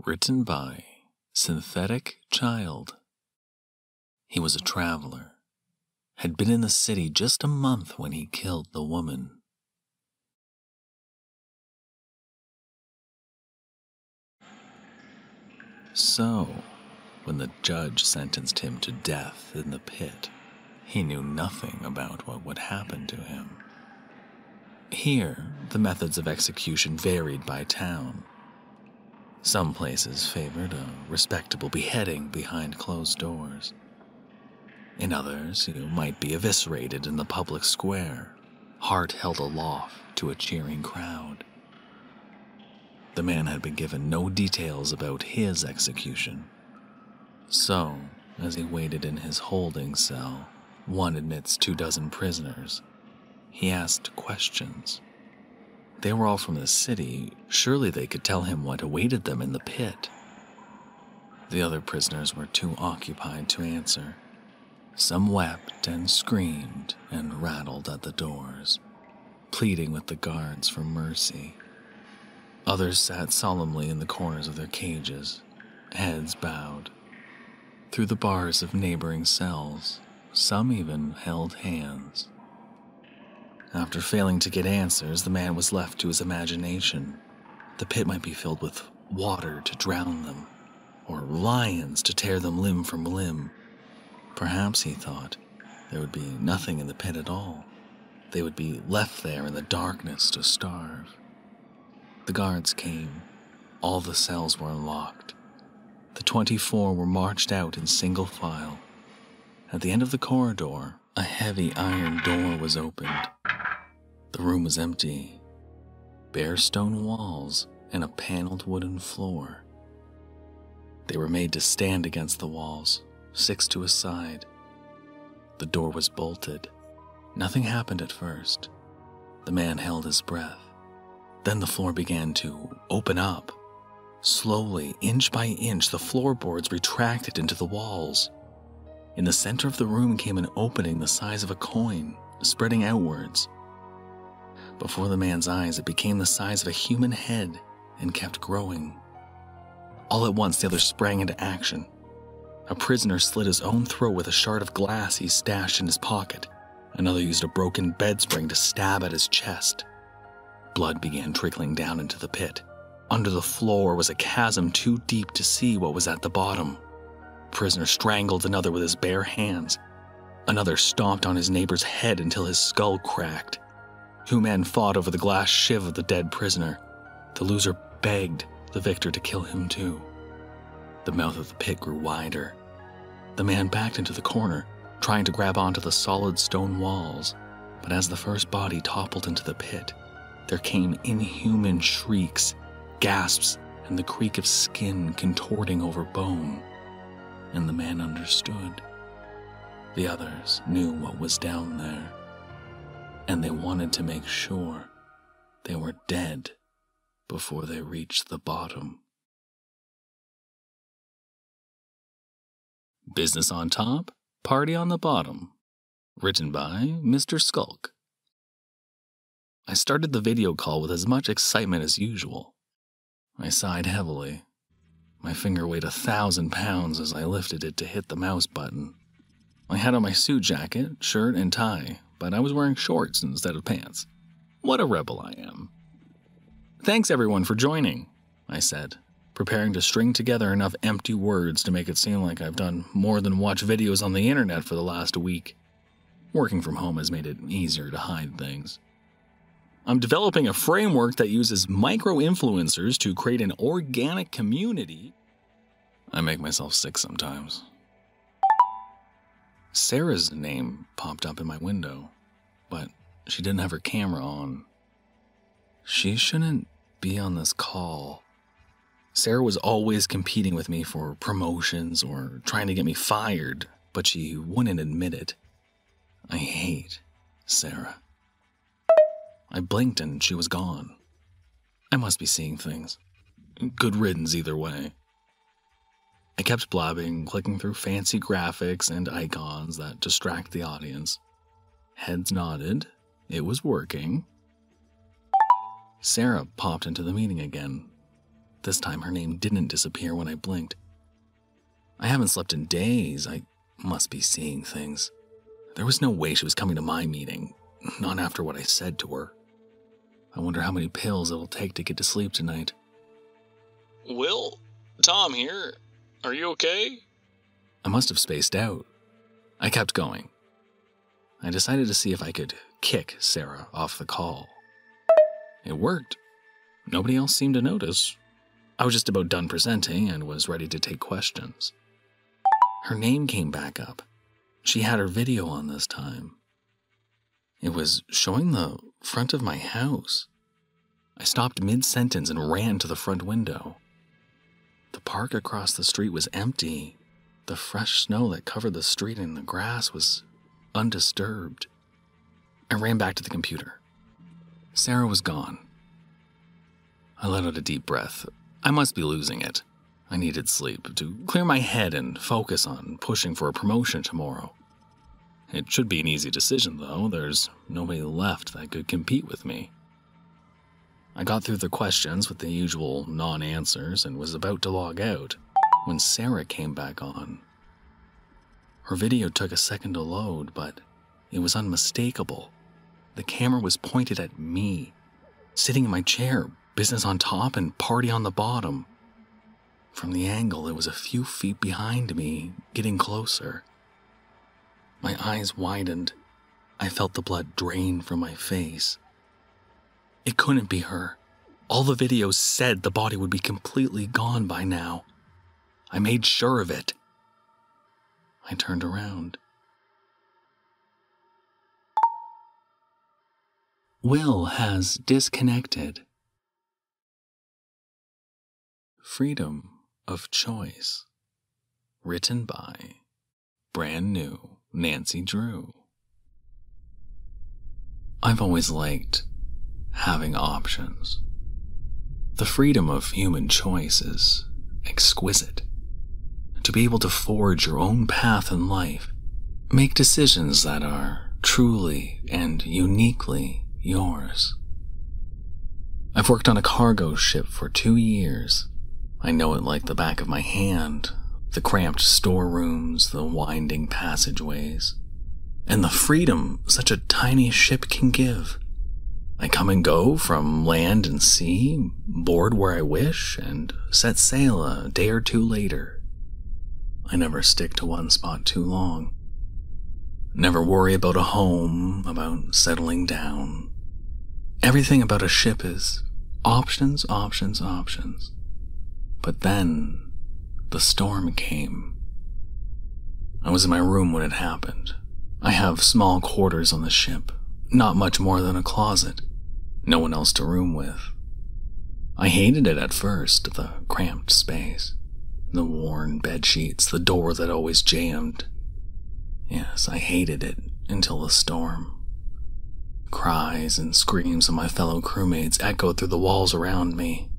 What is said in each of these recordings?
Written by Synthetic Child. He was a traveler, had been in the city just a month when he killed the woman. So, when the judge sentenced him to death in the pit, he knew nothing about what would happen to him. Here, the methods of execution varied by town. Some places favored a respectable beheading behind closed doors. In others, you might be eviscerated in the public square, heart held aloft to a cheering crowd. The man had been given no details about his execution. So, as he waited in his holding cell, one amidst 24 prisoners, he asked questions. They were all from the city. Surely they could tell him what awaited them in the pit. The other prisoners were too occupied to answer. Some wept and screamed and rattled at the doors, pleading with the guards for mercy. Others sat solemnly in the corners of their cages, heads bowed. Through the bars of neighboring cells, some even held hands. After failing to get answers, the man was left to his imagination. The pit might be filled with water to drown them, or lions to tear them limb from limb. Perhaps, he thought, there would be nothing in the pit at all. They would be left there in the darkness to starve. The guards came. All the cells were unlocked. The 24 were marched out in single file. At the end of the corridor, a heavy iron door was opened. The room was empty. Bare stone walls and a paneled wooden floor. They were made to stand against the walls, 6 to a side. The door was bolted. Nothing happened at first. The man held his breath. Then the floor began to open up. Slowly, inch by inch, the floorboards retracted into the walls. In the center of the room came an opening the size of a coin, spreading outwards. Before the man's eyes, it became the size of a human head and kept growing. All at once, the other sprang into action. A prisoner slit his own throat with a shard of glass he stashed in his pocket. Another used a broken bed spring to stab at his chest. Blood began trickling down into the pit. Under the floor was a chasm too deep to see what was at the bottom. A prisoner strangled another with his bare hands. Another stomped on his neighbor's head until his skull cracked. 2 men fought over the glass shiv of the dead prisoner. The loser begged the victor to kill him too. The mouth of the pit grew wider. The man backed into the corner, trying to grab onto the solid stone walls. But as the first body toppled into the pit, there came inhuman shrieks, gasps, and the creak of skin contorting over bone. And the man understood. The others knew what was down there. And they wanted to make sure they were dead before they reached the bottom. Business on top, party on the bottom. Written by MisterSkulk. I started the video call with as much excitement as usual. I sighed heavily. My finger weighed 1,000 pounds as I lifted it to hit the mouse button. I had on my suit jacket, shirt, and tie, but I was wearing shorts instead of pants. What a rebel I am. Thanks everyone for joining, I said, preparing to string together enough empty words to make it seem like I've done more than watch videos on the internet for the last week. Working from home has made it easier to hide things. I'm developing a framework that uses micro-influencers to create an organic community. I make myself sick sometimes. Sarah's name popped up in my window, but she didn't have her camera on. She shouldn't be on this call. Sarah was always competing with me for promotions or trying to get me fired, but she wouldn't admit it. I hate Sarah. I blinked and she was gone. I must be seeing things. Good riddance either way. I kept blabbing, clicking through fancy graphics and icons that distract the audience. Heads nodded. It was working. Sarah popped into the meeting again. This time her name didn't disappear when I blinked. I haven't slept in days. I must be seeing things. There was no way she was coming to my meeting, not after what I said to her. I wonder how many pills it'll take to get to sleep tonight. Will, Tom here. Are you okay? I must have spaced out. I kept going. I decided to see if I could kick Sarah off the call. It worked. Nobody else seemed to notice. I was just about done presenting and was ready to take questions. Her name came back up. She had her video on this time. It was showing the front of my house. I stopped mid-sentence and ran to the front window. The park across the street was empty. The fresh snow that covered the street and the grass was undisturbed. I ran back to the computer. Sarah was gone. I let out a deep breath. I must be losing it. I needed sleep to clear my head and focus on pushing for a promotion tomorrow. It should be an easy decision, though. There's nobody left that could compete with me. I got through the questions with the usual non-answers and was about to log out when Sarah came back on. Her video took a second to load, but it was unmistakable. The camera was pointed at me, sitting in my chair, business on top and party on the bottom. From the angle, it was a few feet behind me, getting closer. My eyes widened. I felt the blood drain from my face. It couldn't be her. All the videos said the body would be completely gone by now. I made sure of it. I turned around. Will has disconnected. Freedom of Choice. Written by brand new Nancy Drew. I've always liked having options. The freedom of human choice is exquisite. To be able to forge your own path in life, make decisions that are truly and uniquely yours. I've worked on a cargo ship for 2 years. I know it like the back of my hand, the cramped storerooms, the winding passageways, and the freedom such a tiny ship can give. I come and go from land and sea, board where I wish, and set sail a day or two later. I never stick to one spot too long. Never worry about a home, about settling down. Everything about a ship is options, options, options. But then, the storm came. I was in my room when it happened. I have small quarters on the ship, not much more than a closet. No one else to room with. I hated it at first, the cramped space, the worn bed sheets, the door that always jammed. Yes, I hated it until the storm. Cries and screams of my fellow crewmates echoed through the walls around me,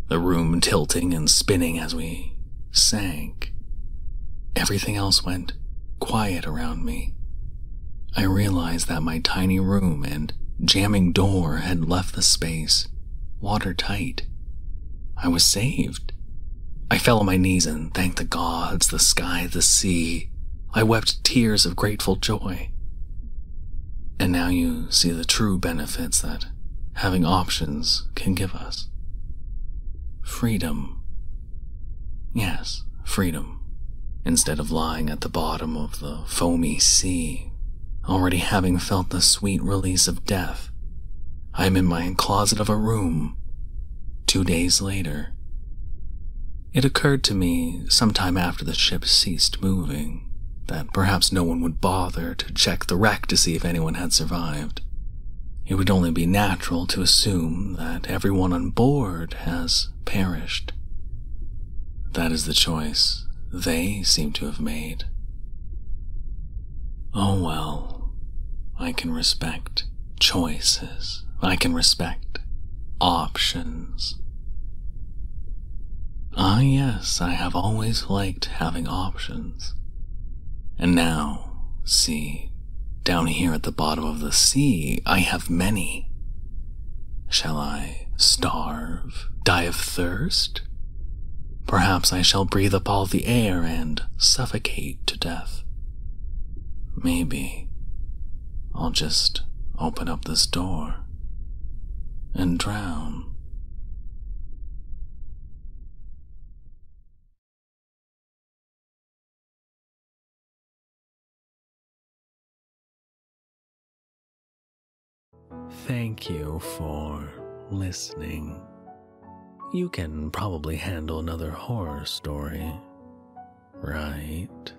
the room tilting and spinning as we sank. Everything else went quiet around me. I realized that my tiny room and jamming door had left the space watertight. I was saved. I fell on my knees and thanked the gods, the sky, the sea. I wept tears of grateful joy. And now you see the true benefits that having options can give us. Freedom. Yes, freedom. Instead of lying at the bottom of the foamy sea, already having felt the sweet release of death, I am in my closet of a room 2 days later. It occurred to me sometime after the ship ceased moving that perhaps no one would bother to check the wreck to see if anyone had survived. It would only be natural to assume that everyone on board has perished. That is the choice they seem to have made. Oh well, I can respect choices. I can respect options. Ah yes, I have always liked having options. And now, see, down here at the bottom of the sea, I have many. Shall I starve, die of thirst, Perhaps I shall breathe up all the air and suffocate to death. Maybe I'll just open up this door and drown. Thank you for listening. You can probably handle another horror story, right?